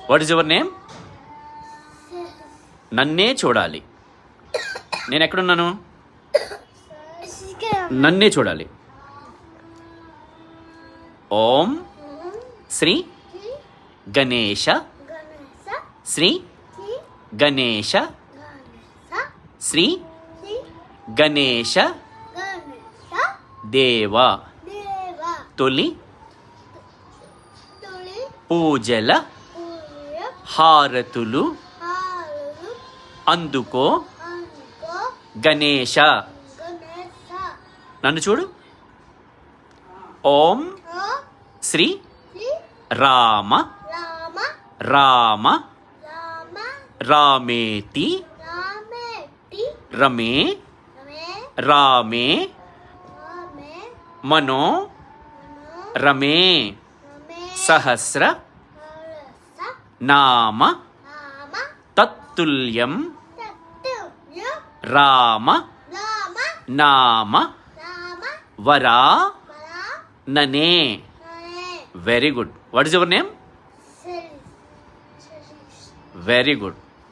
What is your name? నన్నే చూడాలి. నేను ఎక్కడున్నాను? నన్నే చూడాలి. ఓం శ్రీ గణేశ శ్రీ గణేశ శ్రీ గణేశ దేవ తొలి పూజల హారతులు అందుకో గణేశ. నన్ను చూడు. ఓం శ్రీ రామ రామ రామేతి రమే రామే మనో రమే సహస్ర నామ తత్తుల్యం రామ నామ వరా ననే. Very good. What is your name? Very good.